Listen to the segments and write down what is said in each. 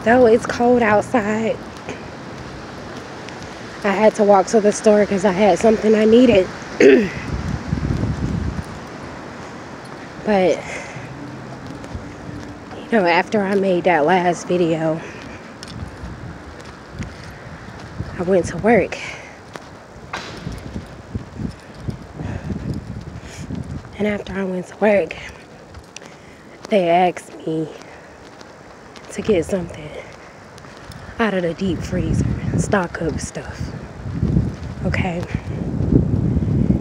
Though it's cold outside, I had to walk to the store because I had something I needed. But, you know, after I made that last video, I went to work. And after I went to work, they asked me to get something out of the deep freezer, stock up stuff. Okay.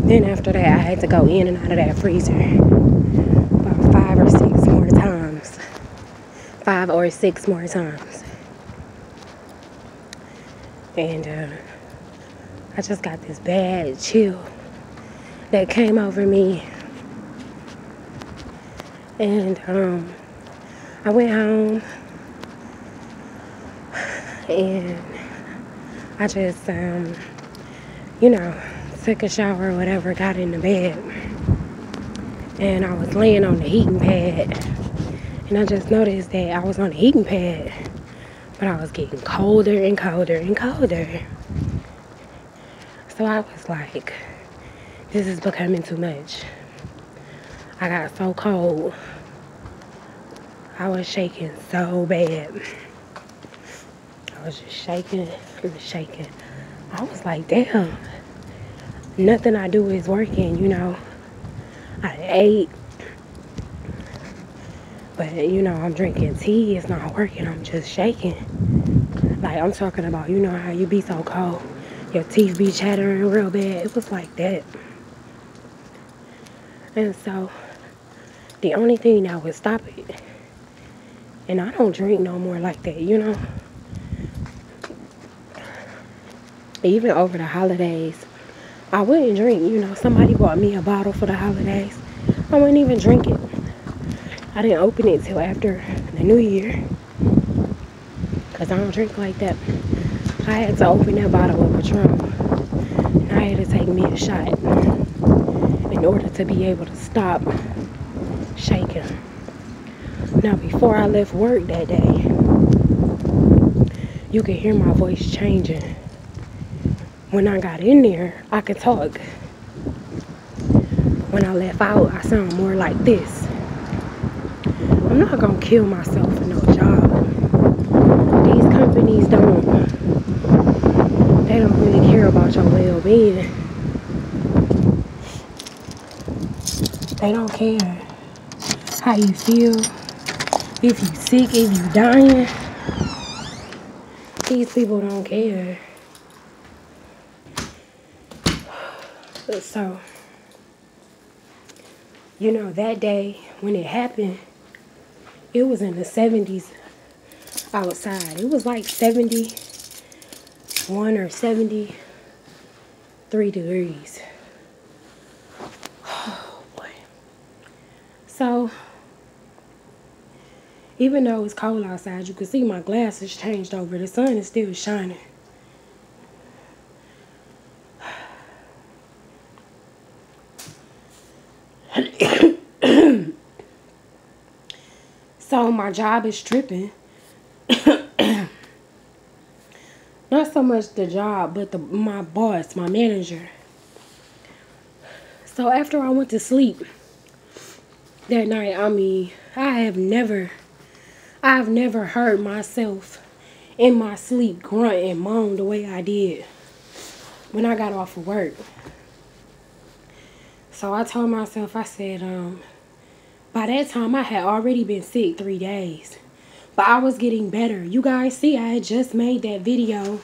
Then after that, I had to go in and out of that freezer about 5 or 6 more times. 5 or 6 more times. And I just got this bad chill that came over me. And I went home and I just, you know, took a shower or whatever, got in the bed. And I was laying on the heating pad. And I just noticed that I was on the heating pad, but I was getting colder and colder and colder. So I was like, this is becoming too much. I got so cold. I was shaking so bad. I was just shaking and shaking. I was like, damn. Nothing I do is working, you know. I ate. But, you know, I'm drinking tea. It's not working. I'm just shaking. Like, I'm talking about, you know how you be so cold. Your teeth be chattering real bad. It was like that. And so, the only thing that would stop it, and I don't drink no more like that, you know. Even over the holidays, I wouldn't drink, you know. Somebody bought me a bottle for the holidays. I wouldn't even drink it. I didn't open it till after the new year, because I don't drink like that. I had to open that bottle of Patron, and I had to take me a shot in order to be able to stop shaking. Now, before I left work that day, you could hear my voice changing. When I got in there, I could talk. When I left out, I sound more like this. I'm not gonna kill myself for no job. These companies they don't really care about your well-being. They don't care how you feel, if you sick, if you dying. These people don't care. So, you know, that day when it happened, it was in the 70s outside. It was like 71 or 73 degrees. Oh, boy. So, even though it's cold outside, you can see my glasses changed over. The sun is still shining. So my job is tripping. Not so much the job, but my boss, my manager. So after I went to sleep that night, I mean, I've never heard myself in my sleep grunt and moan the way I did when I got off of work. So I told myself, I said, by that time I had already been sick 3 days. But I was getting better. You guys see, I had just made that video.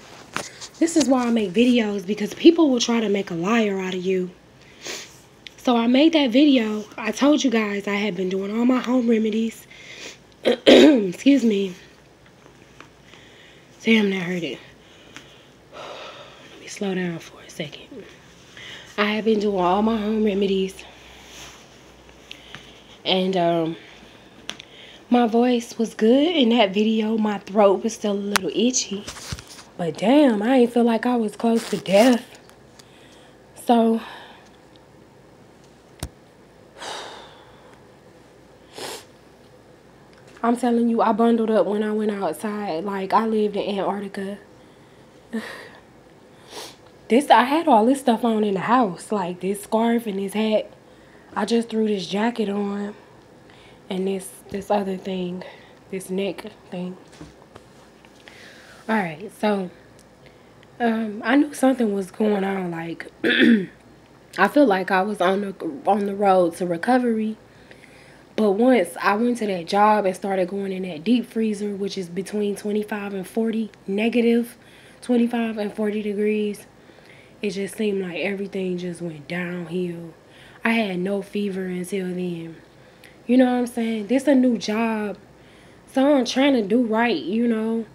This is why I make videos, because people will try to make a liar out of you. So I made that video. I told you guys I had been doing all my home remedies. Excuse me. Damn, that hurt it. Let me slow down for a second. I have been doing all my home remedies. And my voice was good in that video. My throat was still a little itchy. But damn, I ain't feel like I was close to death. So I'm telling you, I bundled up when I went outside. Like, I lived in Antarctica. I had all this stuff on in the house. Like, this scarf and this hat. I just threw this jacket on. And this other thing. This neck thing. Alright, so I knew something was going on. Like, I feel like I was on the road to recovery. But once I went to that job and started going in that deep freezer, which is between 25 and 40, negative 25 and 40 degrees, it just seemed like everything just went downhill. I had no fever until then. You know what I'm saying? This a new job, so I'm trying to do right, you know.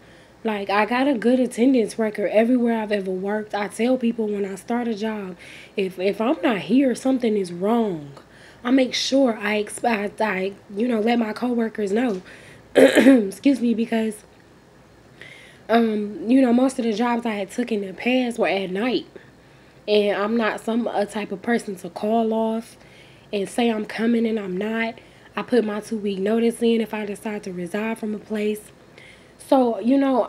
Like, I got a good attendance record everywhere I've ever worked. I tell people when I start a job, if I'm not here, something is wrong. I make sure I let my coworkers know. Excuse me, because most of the jobs I had took in the past were at night, and I'm not a type of person to call off and say I'm coming and I'm not. I put my 2-week notice in if I decide to resign from a place. So,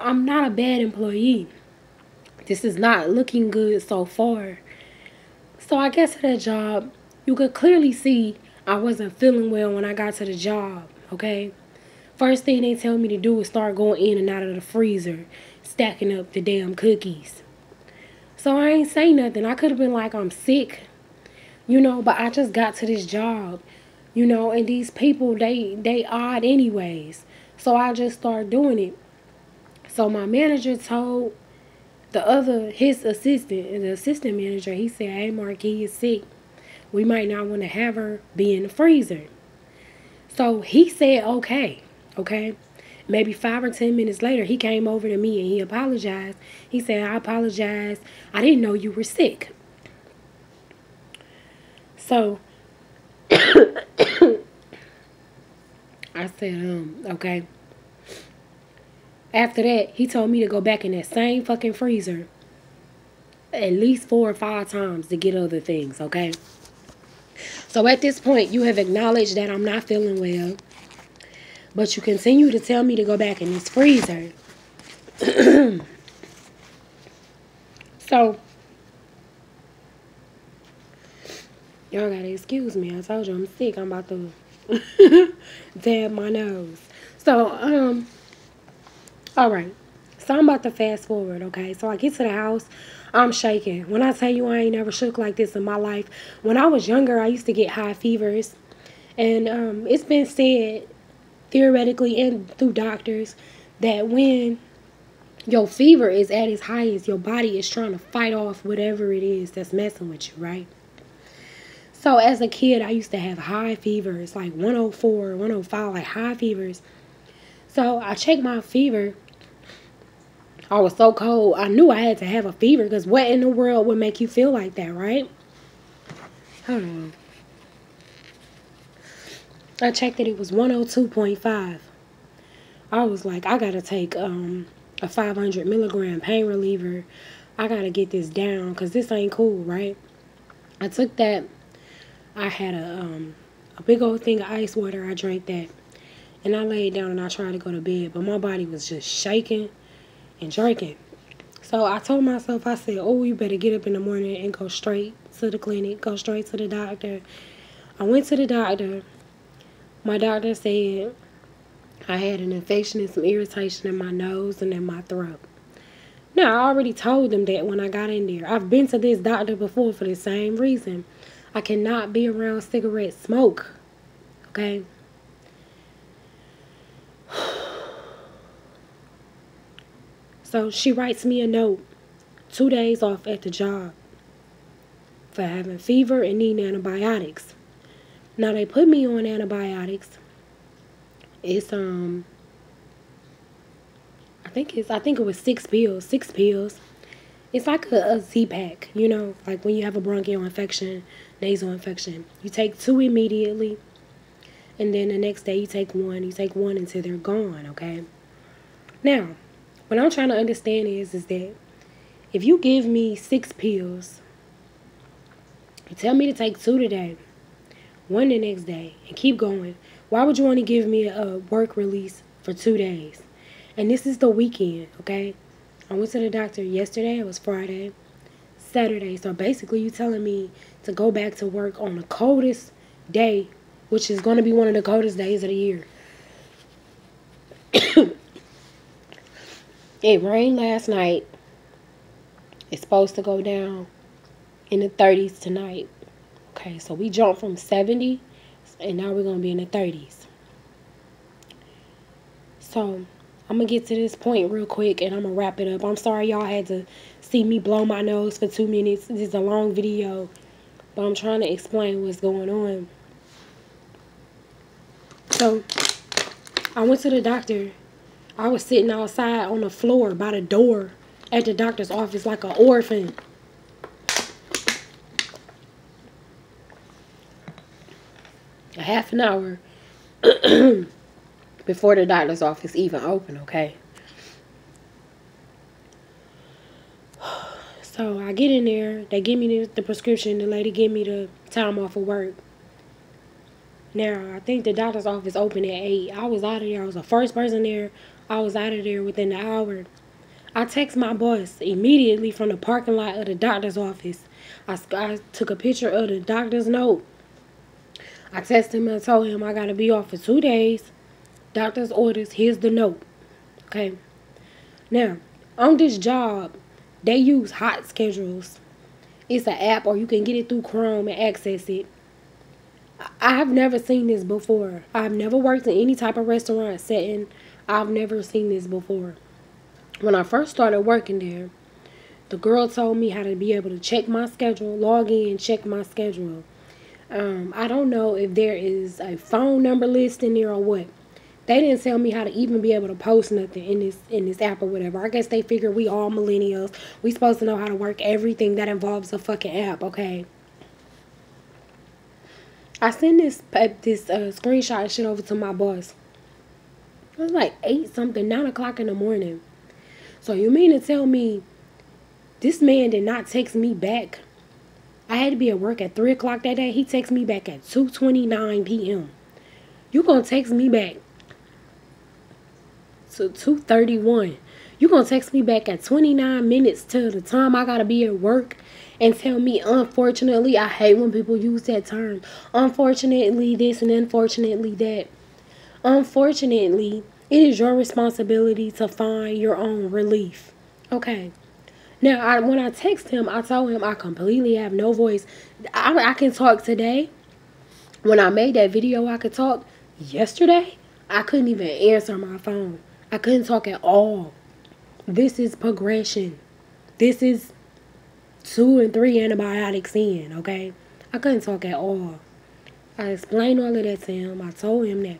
I'm not a bad employee. This is not looking good so far. So I get to that job. You could clearly see I wasn't feeling well when I got to the job, okay? First thing they tell me to do is start going in and out of the freezer, stacking up the damn cookies. So I ain't say nothing. I could have been like, I'm sick, but I just got to this job, and these people, they odd anyways. So I just started doing it. So my manager told his assistant, the assistant manager, he said, hey, Marquis is sick. We might not want to have her be in the freezer. So he said, okay. Maybe 5 or 10 minutes later, he came over to me and he apologized. He said, I apologize. I didn't know you were sick. So I said, okay. After that, he told me to go back in that same fucking freezer at least 4 or 5 times to get other things, okay? So at this point, you have acknowledged that I'm not feeling well, but you continue to tell me to go back in this freezer. So, y'all gotta excuse me. I told you I'm sick. I'm about to dab my nose. So, alright. So I'm about to fast forward, okay? So I get to the house. I'm shaking. When I tell you I ain't never shook like this in my life. When I was younger, I used to get high fevers. And it's been said, theoretically and through doctors, that when your fever is at its highest, your body is trying to fight off whatever it is that's messing with you, right? So as a kid, I used to have high fevers, like 104, 105, like high fevers. So I checked my fever. I was so cold, I knew I had to have a fever, because what in the world would make you feel like that, right? Hold on. I checked that it was 102.5. I was like, I gotta take a 500 milligram pain reliever. I gotta get this down, because this ain't cool, right? I took that. I had a big old thing of ice water. I drank that. And I laid down and I tried to go to bed, but my body was just shaking and jerking. So I told myself, I said, oh, you better get up in the morning and go straight to the clinic, go straight to the doctor. I went to the doctor. My doctor said I had an infection and some irritation in my nose and in my throat. Now, I already told them that when I got in there. I've been to this doctor before for the same reason. I cannot be around cigarette smoke, okay? So she writes me a note, 2 days off at the job for having fever and needing antibiotics. Now they put me on antibiotics. It's I think it was 6 pills. 6 pills. It's like a Z-Pack, like when you have a bronchial infection, nasal infection. You take 2 immediately, and then the next day you take 1. You take 1 until they're gone, okay? Now, what I'm trying to understand is that if you give me 6 pills, you tell me to take 2 today, 1 the next day, and keep going, Why would you only give me a work release for 2 days? And this is the weekend, okay? I went to the doctor yesterday. It was Friday. Saturday. So basically you telling me to go back to work on the coldest day, which is going to be one of the coldest days of the year. It rained last night. It's supposed to go down in the 30s tonight. Okay, so we jumped from 70 and now we're going to be in the 30s. So I'm going to get to this point real quick and I'm going to wrap it up. I'm sorry y'all had to see me blow my nose for 2 minutes. This is a long video, but I'm trying to explain what's going on. So I went to the doctor. I was sitting outside on the floor by the door at the doctor's office like an orphan. A half an hour before the doctor's office even opened, okay? So I get in there. They give me the prescription. The lady give me the time off of work. Now, I think the doctor's office opened at 8. I was out of there. I was the first person there. I was out of there within an hour. I text my boss immediately from the parking lot of the doctor's office. I took a picture of the doctor's note. I texted him and told him I got to be off for 2 days. Doctor's orders. Here's the note. Okay. Now, on this job, they use Hot Schedules. It's an app or you can get it through Chrome and access it. I've never seen this before. I've never worked in any type of restaurant setting. I've never seen this before. When I first started working there, the girl told me how to be able to check my schedule, log in, check my schedule. I don't know if there is a phone number list in there or what. They didn't tell me how to even be able to post nothing in this app or whatever. I guess they figure we all millennials. We supposed to know how to work everything that involves a fucking app, okay? I sent this screenshot and shit over to my boss. It was like 8 something, 9 o'clock in the morning. So you mean to tell me this man did not text me back? I had to be at work at 3 o'clock that day. He texted me back at 2:29 p.m. You gonna text me back to 2:31. You gonna text me back at 29 minutes to the time I gotta be at work and tell me, unfortunately, I hate when people use that term. Unfortunately this and unfortunately that. Unfortunately, it is your responsibility to find your own relief. Okay. Now, when I text him, I told him I completely have no voice. I can talk today. When I made that video, I could talk. Yesterday, I couldn't even answer my phone. I couldn't talk at all. This is progression. This is 2 and 3 antibiotics in, okay? I couldn't talk at all. I explained all of that to him. I told him that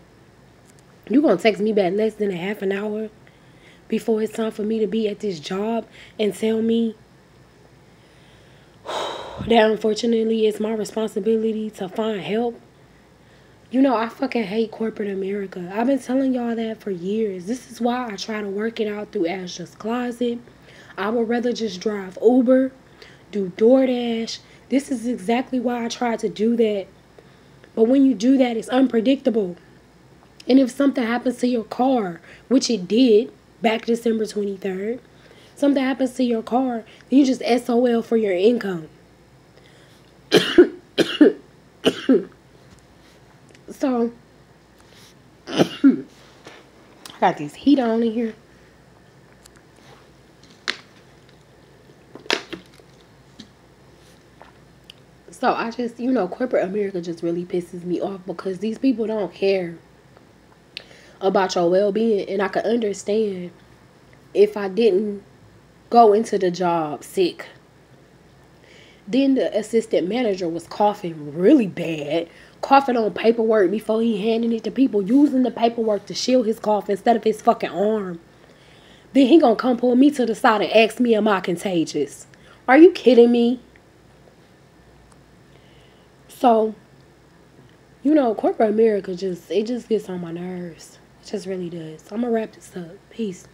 you gonna text me back less than a half an hour before it's time for me to be at this job and tell me that unfortunately it's my responsibility to find help. You know, I fucking hate corporate America. I've been telling y'all that for years. This is why I try to work it out through Ashley's Closet. I would rather just drive Uber, do DoorDash. This is exactly why I tried to do that. But when you do that, it's unpredictable. And if something happens to your car, which it did back December 23rd, something happens to your car, then you just SOL for your income. So, I got this heat on in here. So I just, you know, corporate America just really pisses me off because these people don't care about your well-being. And I could understand if I didn't go into the job sick. Then the assistant manager was coughing really bad, coughing on paperwork before he handed it to people, using the paperwork to shield his cough instead of his fucking arm. Then he gonna come pull me to the side and ask me, am I contagious? Are you kidding me? So, you know, corporate America it just gets on my nerves. It just really does. I'm gonna wrap this up. Peace.